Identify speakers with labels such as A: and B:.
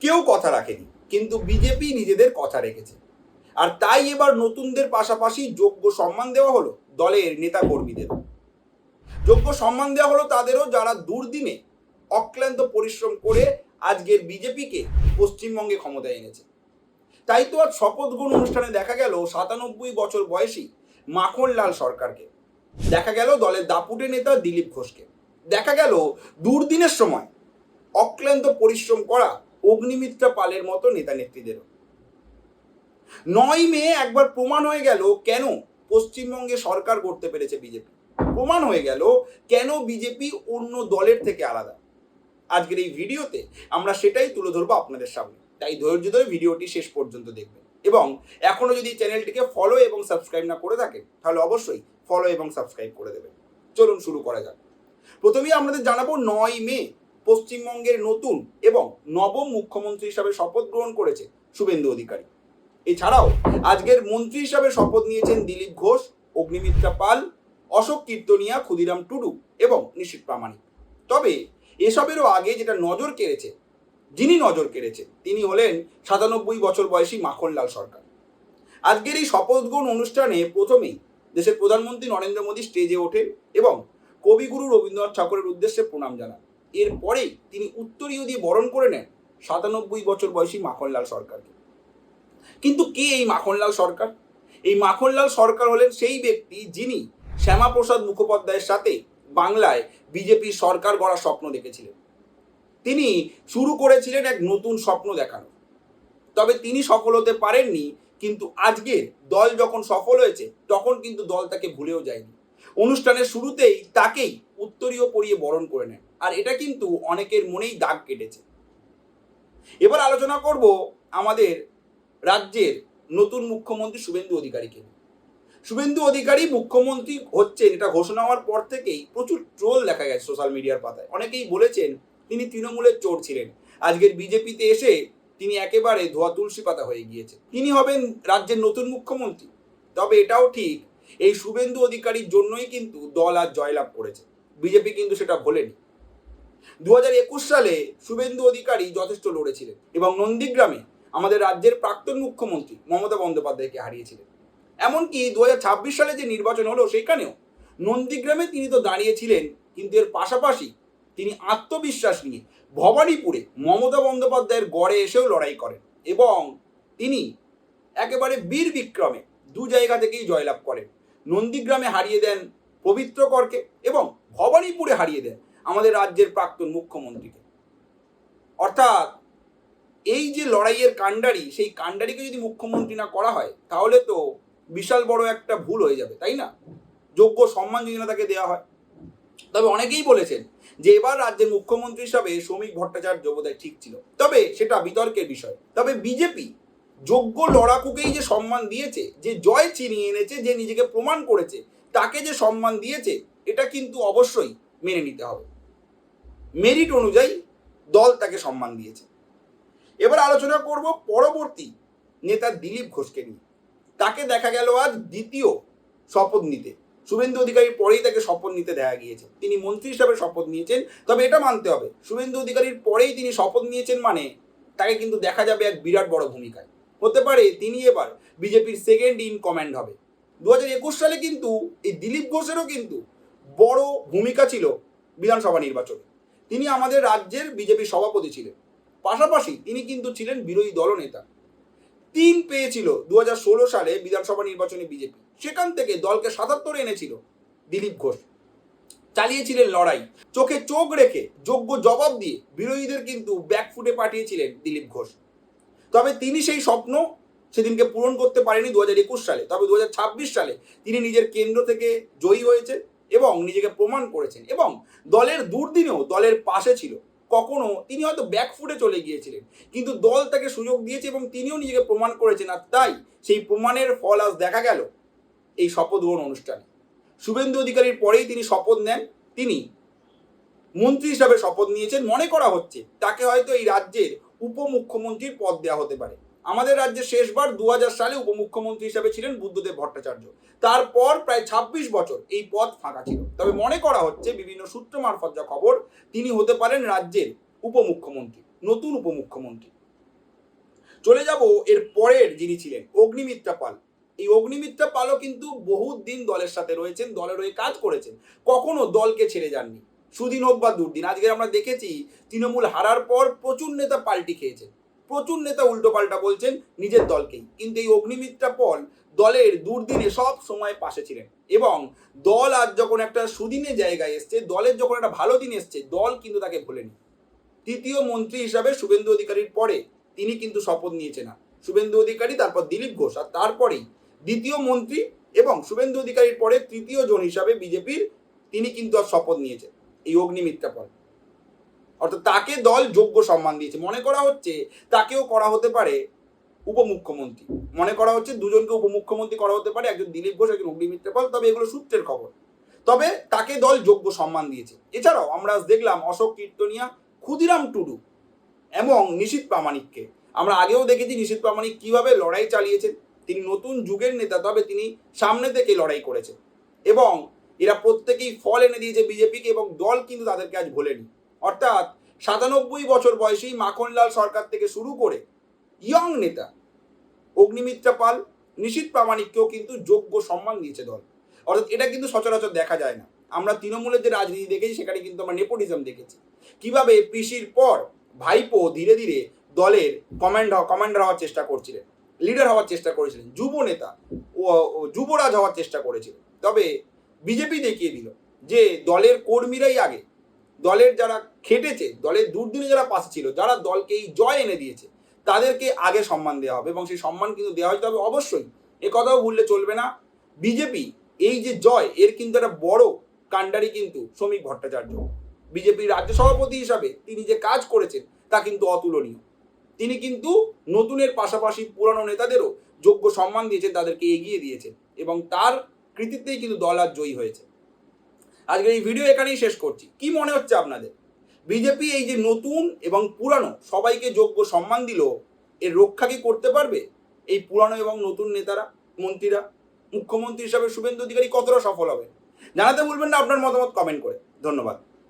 A: কেউ কথা রাখেনি, কিন্তু বিজেপি নিজেদের কথা রেখেছে। আর তাই এবার নতুনদের পাশাপাশি যোগ্য সম্মান দেওয়া হলো দলের নেতা কর্মীদের। যোগ্য সম্মান দেওয়া হলো তাদেরও, যারা দুর্দিনে অক্লান্ত পরিশ্রম করে আজকের বিজেপিকে পশ্চিমবঙ্গে ক্ষমতায় এনেছে। তাই তো আজ শপথ গ্রহণ অনুষ্ঠানে দেখা গেল ৯৭ বছর বয়সী মাখনলাল সরকারকে, দেখা গেল দলের দাপুটে নেতা দিলীপ ঘোষকে, দেখা গেল দুর্দিনের সময় অক্লান্ত পরিশ্রম করা অগ্নিমিত্রা পালের মতো নেতা নেত্রীদেরও। ৯ মে একবার প্রমাণ হয়ে গেল কেন পশ্চিমবঙ্গে সরকার গড়তে পেরেছে বিজেপি। প্রমাণ হয়ে গেল কেন বিজেপি অন্য দলের থেকে আলাদা। আজকের এই ভিডিওতে আমরা সেটাই তুলে ধরবো আপনাদের সামনে। তাই ধৈর্য ধরে ভিডিওটি শেষ পর্যন্ত দেখবেন, এবং এখনো যদি চ্যানেলটিকে ফলো এবং সাবস্ক্রাইব না করে থাকেন তাহলে অবশ্যই ফলো এবং সাবস্ক্রাইব করে দেবেন। চলুন শুরু করা যাক। প্রথমেই আপনাদের জানাবো ৯ মে পশ্চিমবঙ্গের নতুন এবং নবম মুখ্যমন্ত্রী হিসাবে শপথ গ্রহণ করেছে শুভেন্দু অধিকারী। এছাড়াও আজকের মন্ত্রী হিসাবে শপথ নিয়েছেন দিলীপ ঘোষ, অগ্নিমিত্রা পাল, অশোক কীর্তনিয়া, ক্ষুদিরাম টুডু এবং নিশীথ প্রামাণিক। তবে এসবেরও আগে যেটা যিনি নজর কেড়েছে তিনি হলেন ৯৭ বছর বয়সী মাখনলাল সরকার। আজকের এই শপথ গ্রহণ অনুষ্ঠানে প্রথমেই দেশের প্রধানমন্ত্রী নরেন্দ্র মোদী স্টেজে ওঠেন এবং কবিগুরু রবীন্দ্রনাথ ঠাকুরের উদ্দেশ্যে প্রণাম জানান। এরপরেই তিনি উত্তরীয় দিয়ে বরণ করে নেন ৯৭ বছর বয়সী মাখনলাল সরকারকে। কিন্তু কে এই মাখনলাল সরকার? এই মাখনলাল সরকার হলেন সেই ব্যক্তি যিনি শ্যামাপ্রসাদ মুখোপাধ্যায়ের সাথে বাংলায় বিজেপির সরকার গড়ার স্বপ্ন দেখেছিলেন। তিনি শুরু করেছিলেন এক নতুন স্বপ্ন দেখানো, তবে তিনি সফল হতে পারেননি। কিন্তু আজকের দল যখন সফল হয়েছে তখন কিন্তু দল তাকে ভুলেও যায়নি। অনুষ্ঠানের শুরুতেই তাকেই উত্তরীয় পরিয়ে বরণ করে নেন, আর এটা কিন্তু অনেকের মনেই দাগ কেটেছে। এবার আলোচনা করব আমাদের রাজ্যের নতুন মুখ্যমন্ত্রী শুভেন্দু অধিকারীকে। শুভেন্দু অধিকারী মুখ্যমন্ত্রী হচ্ছেন এটা ঘোষণা হওয়ার পর থেকেই প্রচুর ট্রোল দেখা গেছে সোশ্যাল মিডিয়ার পাতায়। অনেকেই বলেছেন তিনি তৃণমূলের চোর ছিলেন, আজকের বিজেপিতে এসে তিনি একেবারে ধোয়া তুলসী পাতা হয়ে গিয়েছে, তিনি হবেন রাজ্যের নতুন মুখ্যমন্ত্রী। তবে এটাও ঠিক, এই শুভেন্দু অধিকারীর জন্যই কিন্তু দল আজ জয়লাভ করেছে। বিজেপি কিন্তু সেটা ভোলেনি। ২০২১ সালে শুভেন্দু অধিকারী যথেষ্ট লড়েছিলেন এবং নন্দীগ্রামে আমাদের রাজ্যের প্রাক্তন মুখ্যমন্ত্রী মমতা বন্দ্যোপাধ্যায়কে হারিয়েছিলেন। এমনকি ২০২৬ সালে যে নির্বাচন হলো সেখানেও নন্দীগ্রামে তিনি তো দাঁড়িয়েছিলেন, কিন্তু এর পাশাপাশি তিনি আত্মবিশ্বাস নিয়ে ভবানীপুরে মমতা বন্দ্যোপাধ্যায়ের গড়ে এসেও লড়াই করেন এবং তিনি একেবারে বীর বিক্রমে দু জায়গা থেকেই জয়লাভ করেন। নন্দীগ্রামে হারিয়ে দেন পবিত্র করকে এবং ভবানীপুরে হারিয়ে দেন আমাদের রাজ্যের প্রাক্তন মুখ্যমন্ত্রীকে। অর্থাৎ এই যে লড়াইয়ের কাণ্ডারি, সেই কাণ্ডারিকে যদি মুখ্যমন্ত্রী না করা হয় তাহলে তো বিশাল বড় একটা ভুল হয়ে যাবে, তাই না? যোগ্য সম্মান যদি না তাকে দেওয়া হয়। তবে অনেকেই বলেছেন যে এবার রাজ্যের মুখ্যমন্ত্রী হিসাবে শ্রমিক ভট্টাচার্য বোধহয় ঠিক ছিল, তবে সেটা বিতর্কের বিষয়। তবে বিজেপি যোগ্য লড়াকুকেই যে সম্মান দিয়েছে, যে জয় ছিনিয়ে এনেছে, যে নিজেকে প্রমাণ করেছে, তাকে যে সম্মান দিয়েছে এটা কিন্তু অবশ্যই মেনে নিতে হবে। মেরিট অনুযায়ী দল তাকে সম্মান দিয়েছে। এবার আলোচনা করব পরবর্তী নেতা দিলীপ ঘোষকে নিয়ে। তাকে দেখা গেল আজ দ্বিতীয় শপথ নিতে। শুভেন্দু অধিকারীর পরেই তাকে শপথ নিতে দেখা গিয়েছে। তিনি মন্ত্রী হিসাবে শপথ নিয়েছেন। তবে এটা মানতে হবে, শুভেন্দু অধিকারীর পরেই তিনি শপথ নিয়েছেন মানে তাকে কিন্তু দেখা যাবে এক বিরাট বড় ভূমিকায়। হতে পারে তিনি এবার বিজেপির সেকেন্ড ইন কমান্ড হবে। ২০২১ সালে কিন্তু এই দিলীপ ঘোষেরও কিন্তু বড় ভূমিকা ছিল বিধানসভা নির্বাচনে। তিনি আমাদের রাজ্যের বিজেপির সভাপতি ছিলেন, পাশাপাশি তিনি কিন্তু ছিলেন বিরোধী দলনেতা। ৩ পেয়েছিল ২০১৬ সালে বিধানসভা নির্বাচনে বিজেপি, সেখান থেকে দলকে ৭৭ এনেছিল দিলীপ ঘোষ। চালিয়েছিলেন লড়াই, চোখে চোখ রেখে যোগ্য জবাব দিয়ে বিরোধীদের কিন্তু ব্যাকফুটে পাঠিয়েছিলেন দিলীপ ঘোষ। তবে তিনি সেই স্বপ্ন সেদিনকে পূরণ করতে পারেনি ২০২১ সালে। তবে ২০২৬ সালে তিনি নিজের কেন্দ্র থেকে জয়ী হয়েছেন এবং নিজেকে প্রমাণ করেছেন এবং দলের দুর্দিনেও দলের পাশে ছিল। কখনো তিনি হয়তো ব্যাকফুটে চলে গিয়েছিলেন, কিন্তু দল তাকে সুযোগ দিয়েছে এবং তিনিও নিজেকে প্রমাণ করেছেন। আর তাই সেই প্রমাণের ফল আজ দেখা গেল এই শপথ গ্রহণ অনুষ্ঠানে। শুভেন্দু অধিকারীর পরেই তিনি শপথ নেন। তিনি মন্ত্রী হিসাবে শপথ নিয়েছেন। মনে করা হচ্ছে তাকে হয়তো এই রাজ্যের উপমুখ্যমন্ত্রীর পদ দেওয়া হতে পারে। আমাদের রাজ্যে শেষবার ২০০০ সালে উপমুখ্যমন্ত্রী হিসাবে ছিলেন বুদ্ধদেব ভট্টাচার্য। তারপর প্রায় ২৬ বছর এই পদ ফাঁকা ছিল। তবে মনে করা হচ্ছে বিভিন্ন সূত্র মারফত যা খবর, তিনি হতে পারেন রাজ্যের উপমুখ্যমন্ত্রী, নতুন উপমুখ্যমন্ত্রী। চলে যাব এর পরের যিনি ছিলেন অগ্নিমিত্রা পাল। এই অগ্নিমিত্রা পালও কিন্তু বহুত দিন দলের সাথে রয়েছেন, দলের হয়ে কাজ করেছেন, কখনো দলকে ছেড়ে যাননি, সুদিন হোক বা দুর্দিন। আজকে আমরা দেখেছি তৃণমূল হারার পর প্রচুর নেতা পাল্টি খেয়েছেন, প্রচুর নেতা উল্টো পাল্টা বলছেন নিজের দলকেই, কিন্তু এই অগ্নিমিত্রা পাল দলের দুর্দিনে সব সময় পাশে ছিলেন। এবং দল আজ যখন একটা সুদিনের জায়গায় এসছে, দলের যখন একটা ভালো দিন এসছে, দল কিন্তু তাকে ভোলেনি। তৃতীয় মন্ত্রী হিসাবে শুভেন্দু অধিকারীর পরে তিনি কিন্তু শপথ নিয়েছেন না, শুভেন্দু অধিকারী, তারপর দিলীপ ঘোষ, আর তারপরেই দ্বিতীয় মন্ত্রী এবং শুভেন্দু অধিকারীর পরে তৃতীয় জন হিসাবে বিজেপির তিনি কিন্তু আর শপথ নিয়েছেন এই অগ্নিমিত্রা পাল। অর্থাৎ তাকে দল যোগ্য সম্মান দিয়েছে। মনে করা হচ্ছে তাকেও করা হতে পারে উপমুখ্যমন্ত্রী, মনে করা হচ্ছে দুজনকে উপমুখ্যমন্ত্রী করা হতে পারে, একজন দিলীপ ঘোষ, একজন অগ্নিমিত্রা পাল, তবে এগুলো সূত্রের খবর। তবে তাকে দল যোগ্য সম্মান দিয়েছে। এছাড়াও আমরা দেখলাম অশোক কীর্তনিয়া, ক্ষুদিরাম টুডু এবং নিশীথ প্রামাণিককে। আমরা আগেও দেখেছি নিশীথ প্রামাণিক কিভাবে লড়াই চালিয়েছেন। তিনি নতুন যুগের নেতা, তবে তিনি সামনে থেকে লড়াই করেছেন এবং এরা প্রত্যেকেই ফল এনে দিয়েছে বিজেপিকে, এবং দল কিন্তু তাদেরকে আজ ভোলেনি। অর্থাৎ 97 বছর বয়সী মাখনলাল সরকার থেকে শুরু করে ইয়ং নেতা অগ্নিমিত্রা পাল, নিশীথ প্রামাণিককেও কিন্তু যোগ্য সম্মান দিয়েছে দল। অর্থাৎ এটা কিন্তু সচরাচর দেখা যায় না। আমরা তৃণমূলের যে রাজনীতি দেখেছি সেখানে কিন্তু আমরা নেপোটিজম দেখেছি, কিভাবে পিসির পর ভাইপো ধীরে ধীরে দলের কমান্ডার হওয়ার চেষ্টা করছিলেন, লিডার হওয়ার চেষ্টা করেছিলেন, যুব নেতা ও যুবরাজ হওয়ার চেষ্টা করেছিলেন। তবে বিজেপি দেখিয়ে দিল যে দলের কর্মীরাই আগে, দলের যারা খেটেছে, দলের দুর্দিনে যারা পাশে ছিল, যারা দলকে এই জয় এনে দিয়েছে, তাদেরকে আগে সম্মান দেওয়া হবে, এবং সেই সম্মান কিন্তু দেওয়া হয়তো হবে অবশ্যই। এ কথাও ভুললে চলবে না, বিজেপি এই যে জয়, এর কিন্তু একটা বড় কাণ্ডারি কিন্তু শ্রমিক ভট্টাচার্য। বিজেপির রাজ্য সভাপতি হিসাবে তিনি যে কাজ করেছেন তা কিন্তু অতুলনীয়। তিনি কিন্তু নতুনের পাশাপাশি পুরানো নেতাদেরও যোগ্য সম্মান দিয়েছেন, তাদেরকে এগিয়ে দিয়েছেন, এবং তার কৃতিত্বেই কিন্তু দল আজ জয়ী হয়েছে। আজকের এই ভিডিও এখানেই শেষ করছি। কি মনে হচ্ছে আপনাদের, বিজেপি এই যে নতুন এবং পুরানো সবাইকে যোগ্য সম্মান দিল, এর রক্ষা কি করতে পারবে এই পুরানো এবং নতুন নেতারা, মন্ত্রীরা? মুখ্যমন্ত্রী হিসাবে শুভেন্দু অধিকারী কতটা সফল হবে? জানাতে ভুলবেন না আপনার মতামত কমেন্ট করে। ধন্যবাদ।